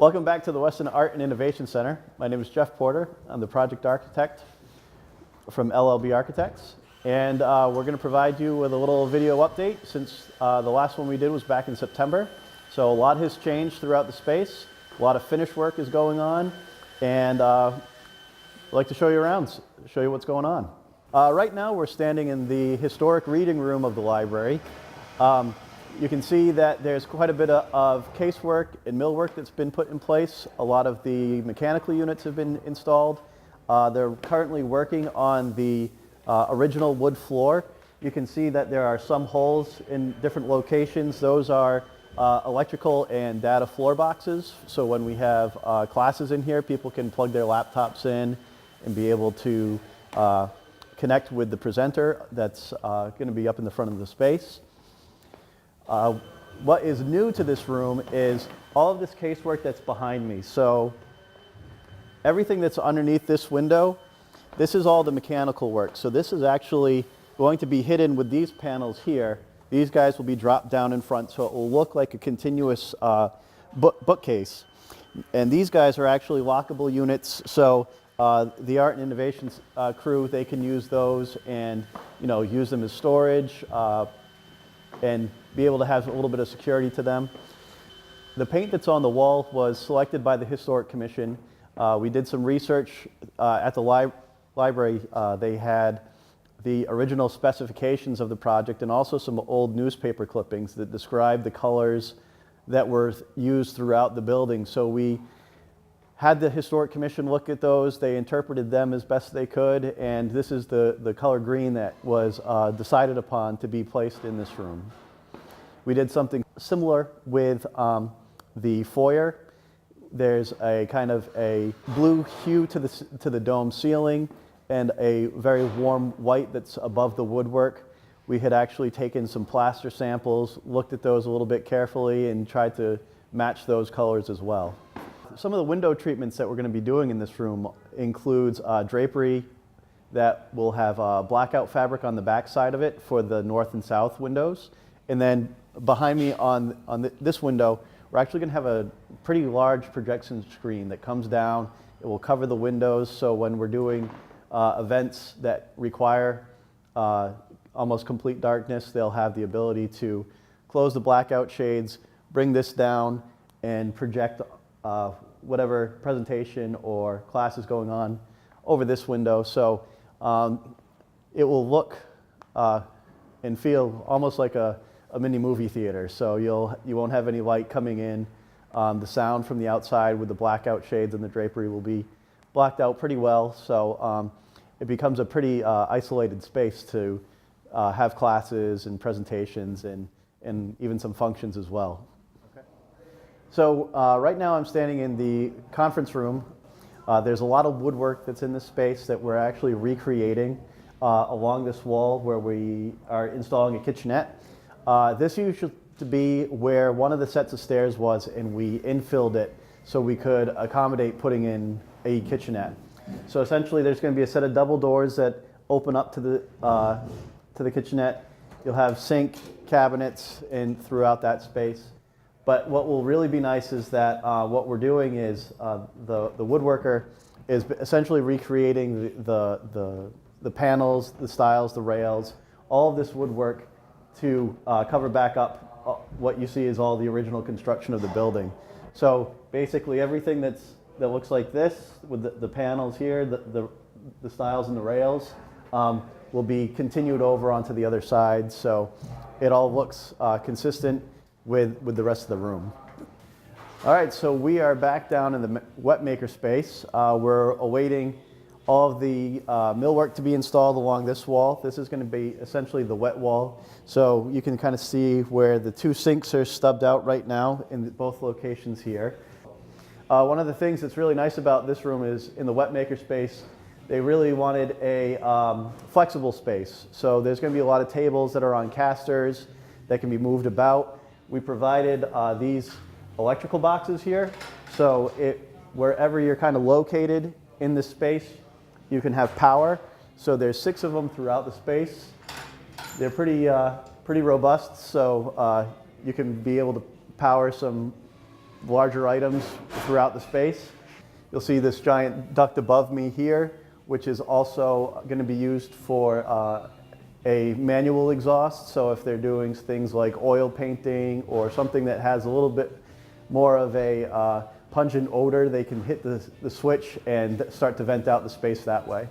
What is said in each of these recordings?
Welcome back to the Weston Art and Innovation Center. My name is Jeff Porter. I'm the project architect from LLB Architects. And we're going to provide you with a little video update since the last one we did was back in September. So a lot has changed throughout the space. A lot of finish work is going on. And I'd like to show you around, show you what's going on. Right now we're standing in the historic reading room of the library. You can see that there's quite a bit of casework and millwork that's been put in place. A lot of the mechanical units have been installed. They're currently working on the original wood floor. You can see that there are some holes in different locations. Those are electrical and data floor boxes. So when we have classes in here, people can plug their laptops in and be able to connect with the presenter that's going to be up in the front of the space. What is new to this room is all of this casework that's behind me. So everything that's underneath this window, this is all the mechanical work. So this is actually going to be hidden with these panels here. These guys will be dropped down in front, so it will look like a continuous bookcase. And these guys are actually lockable units. So the Art and Innovation crew, they can use those and use them as storage and be able to have a little bit of security to them. The paint that's on the wall was selected by the Historic Commission. We did some research at the library. They had the original specifications of the project and also some old newspaper clippings that describe the colors that were used throughout the building. So we had the Historic Commission look at those. They interpreted them as best they could, and this is the color green that was decided upon to be placed in this room. We did something similar with the foyer. There's a kind of a blue hue to the dome ceiling and a very warm white that's above the woodwork. We had actually taken some plaster samples, looked at those a little bit carefully, and tried to match those colors as well. Some of the window treatments that we're going to be doing in this room includes drapery that will have blackout fabric on the back side of it for the north and south windows. And then behind me on this window, we're actually going to have a pretty large projection screen that comes down. It will cover the windows, so when we're doing events that require almost complete darkness, they'll have the ability to close the blackout shades, bring this down, and project whatever presentation or class is going on over this window. So it will look and feel almost like a mini movie theater. So you won't have any light coming in. The sound from the outside with the blackout shades and the drapery will be blacked out pretty well. So it becomes a pretty isolated space to have classes and presentations and even some functions as well. So right now I'm standing in the conference room. There's a lot of woodwork that's in this space that we're actually recreating along this wall where we are installing a kitchenette. This used to be where one of the sets of stairs was, and we infilled it so we could accommodate putting in a kitchenette. So essentially there's going to be a set of double doors that open up to the kitchenette. You'll have sink, cabinets throughout that space. But what will really be nice is that what we're doing is the woodworker is essentially recreating the panels, the stiles, the rails, all of this woodwork to cover back up what you see is all the original construction of the building. So basically everything that looks like this with the panels here, the stiles and the rails will be continued over onto the other side. So it all looks consistent with the rest of the room. All right, so we are back down in the wet makerspace. We're awaiting all of the millwork to be installed along this wall. This is going to be essentially the wet wall. So you can kind of see where the two sinks are stubbed out right now in both locations here. One of the things that's really nice about this room is in the wet makerspace, they really wanted a flexible space. So there's going to be a lot of tables that are on casters that can be moved about. We provided these electrical boxes here, so wherever you're kind of located in this space, you can have power. So there's 6 of them throughout the space. They're pretty robust, so you can be able to power some larger items throughout the space. You'll see this giant duct above me here, which is also going to be used for a manual exhaust. So if they're doing things like oil painting or something that has a little bit more of a pungent odor, they can hit the switch and start to vent out the space that way.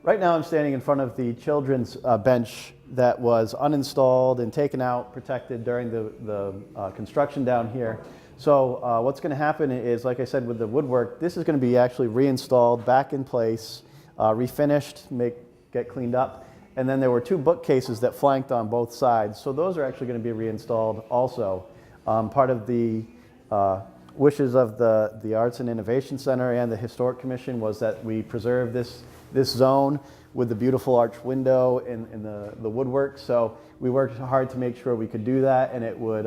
Right now I'm standing in front of the children's bench that was uninstalled and taken out, protected during the construction down here. So what's going to happen is, like I said, with the woodwork, this is going to be actually reinstalled, back in place, refinished, get cleaned up. And then there were 2 bookcases that flanked on both sides. So those are actually going to be reinstalled also. Part of the wishes of the Arts and Innovation Center and the Historic Commission was that we preserve this zone with the beautiful arch window and the woodwork. So we worked hard to make sure we could do that and it would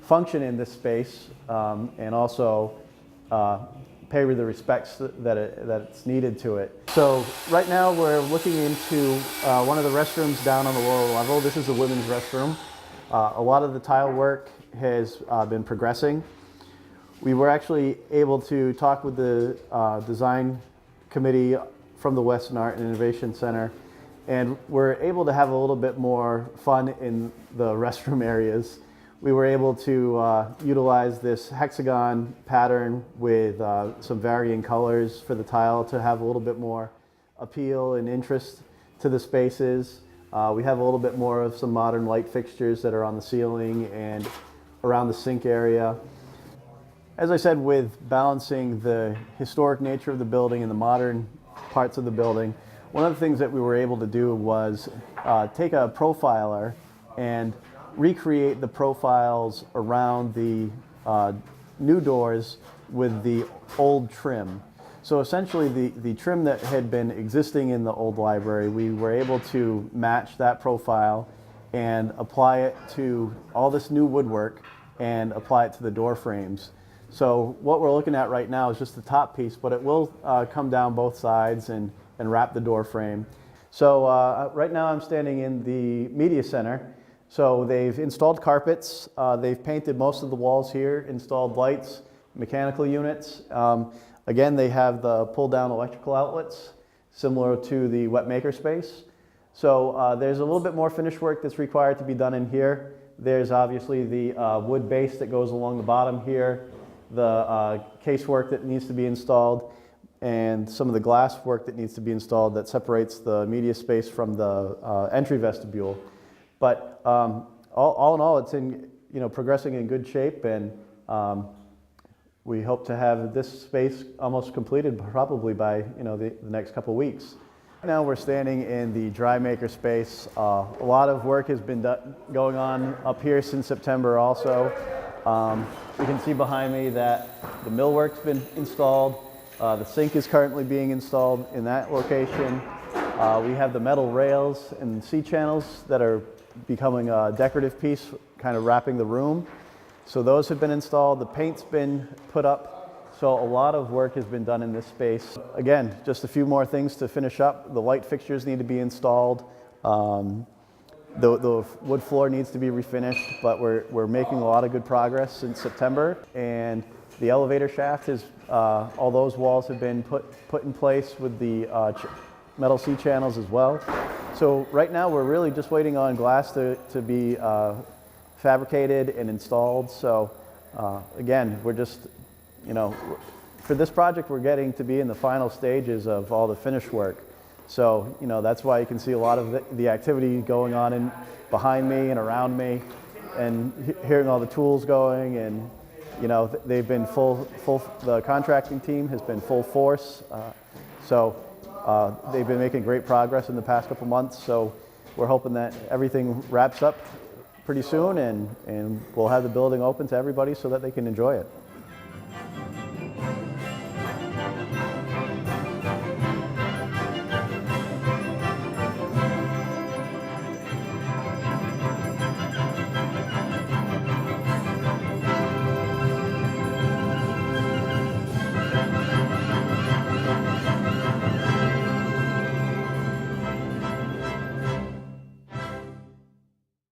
function in this space and also pay the respects that it's needed to it. So right now we're looking into one of the restrooms down on the lower level. This is the women's restroom. A lot of the tile work has been progressing. We were actually able to talk with the design committee from the Weston Art Innovation Center, and we're able to have a little bit more fun in the restroom areas. We were able to utilize this hexagon pattern with some varying colors for the tile to have a little bit more appeal and interest to the spaces. We have a little bit more of some modern light fixtures that are on the ceiling and around the sink area. As I said, with balancing the historic nature of the building and the modern parts of the building, one of the things that we were able to do was take a profiler and recreate the profiles around the new doors with the old trim. So essentially the trim that had been existing in the old library, we were able to match that profile and apply it to all this new woodwork and apply it to the door frames. So what we're looking at right now is just the top piece, but it will come down both sides and wrap the door frame. So right now I'm standing in the media center. So they've installed carpets, they've painted most of the walls here, installed lights, mechanical units. Again, they have the pull-down electrical outlets, similar to the wet makerspace. So there's a little bit more finish work that's required to be done in here. There's obviously the wood base that goes along the bottom here, the casework that needs to be installed, and some of the glass work that needs to be installed that separates the media space from the entry vestibule. But all in all, it's progressing in good shape, and we hope to have this space almost completed probably by the next couple of weeks. Now we're standing in the dry maker space. A lot of work has been going on up here since September also. You can see behind me that the millwork's been installed. The sink is currently being installed in that location. We have the metal rails and C-channels that are becoming a decorative piece, kind of wrapping the room. So those have been installed. The paint's been put up. So a lot of work has been done in this space. Again, just a few more things to finish up. The light fixtures need to be installed. The wood floor needs to be refinished, but we're making a lot of good progress since September. And the elevator shaft is, all those walls have been put in place with the metal C-channels as well. So right now we're really just waiting on glass to be fabricated and installed. So again, we're just, for this project we're getting to be in the final stages of all the finish work. So that's why you can see a lot of the activity going on behind me and around me, and hearing all the tools going, and they've been the contracting team has been full force. So they've been making great progress in the past couple months. So we're hoping that everything wraps up pretty soon, and we'll have the building open to everybody so that they can enjoy it.